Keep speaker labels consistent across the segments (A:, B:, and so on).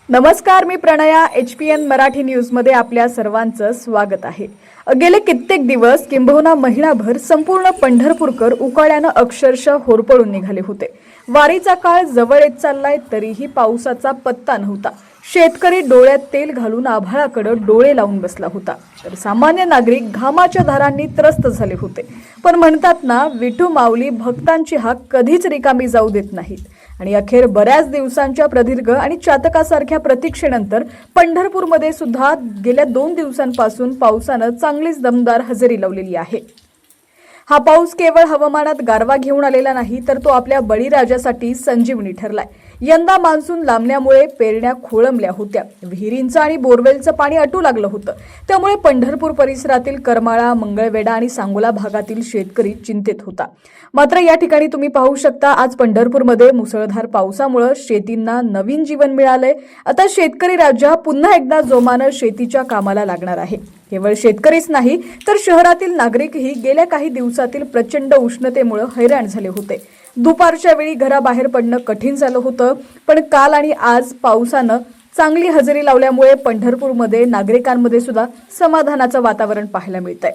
A: नमस्कार, मी प्रणया. HPN मराठी न्यूजमध्ये आपल्या सर्वांचं स्वागत आहे. गेले कित्येक दिवस किंबहुना महिनाभर संपूर्ण पंढरपूरकर उकाड्यानं अक्षरशः होरपळून निघाले होते. वारीचा काळ जवळ येत चाललाय, तरीही पावसाचा पत्ता नव्हता. शेतकरी डोळ्यात तेल घालून आभाळाकडे डोळे लावून बसला होता, तर सामान्य नागरिक घामाच्या धारांनी त्रस्त झाले होते. पण म्हणतात ना, विठू माऊली भक्तांची हाक कधीच रिकामी जाऊ देत नाहीत. आणि अखेर बऱ्याच दिवसांच्या प्रदीर्घ आणि चातकासारख्या प्रतीक्षेनंतर पंढरपूरमध्ये सुद्धा गेल्या 2 दिवसांपासून पावसानं चांगलीच दमदार हजेरी लावलेली आहे. हा पाऊस केवळ हवामानात गारवा घेऊन आलेला नाही, तर तो आपल्या बळीराजासाठी संजीवनी ठरलाय. यंदा मान्सून लांबल्यामुळे पेरण्या खोळंबल्या होत्या, विहिरींचं आणि बोरवेलचं पाणी अटू लागलं होतं. त्यामुळे पंढरपूर परिसरातील करमाळा, मंगळवेढा आणि सांगोला भागातील शेतकरी चिंतेत होता. मात्र या ठिकाणी तुम्ही पाहू शकता, आज पंढरपूरमध्ये मुसळधार पावसामुळे शेतींना नवीन जीवन मिळालंय. आता शेतकरी राजा पुन्हा एकदा जोमानं शेतीच्या कामाला लागणार आहे. केवळ शेतकरीच नाही, तर शहरातील नागरिकही गेल्या काही दिवसातील प्रचंड उष्णतेमुळे हैराण झाले होते. दुपारच्या वेळी घराबाहेर पडणं कठीण झालं होतं. पण काल आणि आज पावसानं चांगली हजेरी लावल्यामुळे पंढरपूरमध्ये नागरिकांमध्ये सुद्धा समाधानाचं वातावरण पाहायला मिळतंय.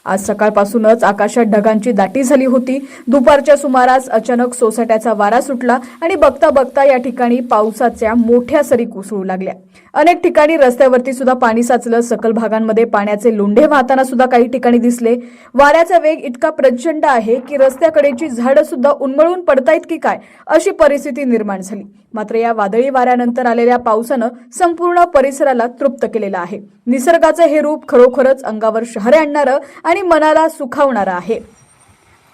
A: आज सकाळपासूनच आकाशात ढगांची दाटी झाली होती. दुपारच्या सुमारास अचानक सोसाट्याचा वारा सुटला आणि बघता बघता या ठिकाणी पावसाच्या मोठ्या सरी कोसळू लागल्या. अनेक ठिकाणी रस्त्यावरती सुद्धा पाणी साचलं. सखल भागांमध्ये पाण्याचे लोंढे वाहताना सुद्धा काही ठिकाणी दिसले. वाऱ्याचा वेग इतका प्रचंड आहे की रस्त्याकडेची झाडं सुद्धा उन्मळून पडतायत की काय, अशी परिस्थिती निर्माण झाली. मात्र या वादळी वाऱ्यानंतर आलेल्या पावसानं संपूर्ण परिसराला तृप्त केलेलं आहे. निसर्गाचं हे रूप खरोखरच अंगावर शहारे आणणारं आणि मनाला सुखावणारं आहे.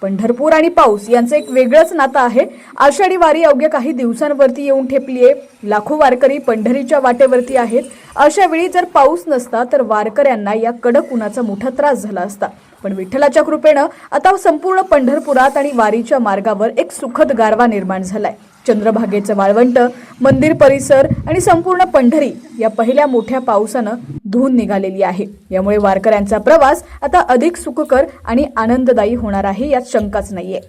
A: पंढरपूर आणि पाऊस यांचं एक वेगळंच नातं आहे. आषाढी वारी अवघ्या काही दिवसांवरती येऊन ठेपलीये. लाखो वारकरी पंढरीच्या वाटेवरती आहेत. अशा वेळी जर पाऊस नसता तर वारकऱ्यांना या कडक उन्हाचा मोठा त्रास झाला असता. पण विठ्ठलाच्या कृपेनं आता संपूर्ण पंढरपुरात आणि वारीच्या मार्गावर एक सुखद गारवा निर्माण झालाय. चंद्रभागेचं वाळवंट, मंदिर परिसर आणि संपूर्ण पंढरी या पहिल्या मोठ्या पावसानं धुवून निघालेली आहे. यामुळे वारकऱ्यांचा प्रवास आता अधिक सुखकर आणि आनंददायी होणार आहे, यात शंकाच नाहीये.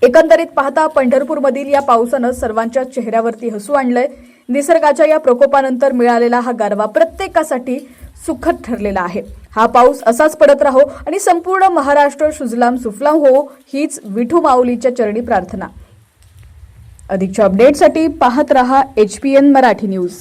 A: एकंदरीत पाहता पंढरपूरमधील या पावसानं सर्वांच्या चेहऱ्यावरती हसू आणलंय. निसर्गाच्या या प्रकोपानंतर मिळालेला हा गारवा प्रत्येकासाठी सुखद ठरलेला आहे. हा पाऊस असाच पडत राहो आणि संपूर्ण महाराष्ट्र सुजलाम सुफलाम हो, हीच विठू माऊलीच्या चरणी प्रार्थना. अधिकच्या अपडेटसाठी पाहत रहा HPN मराठी न्यूज.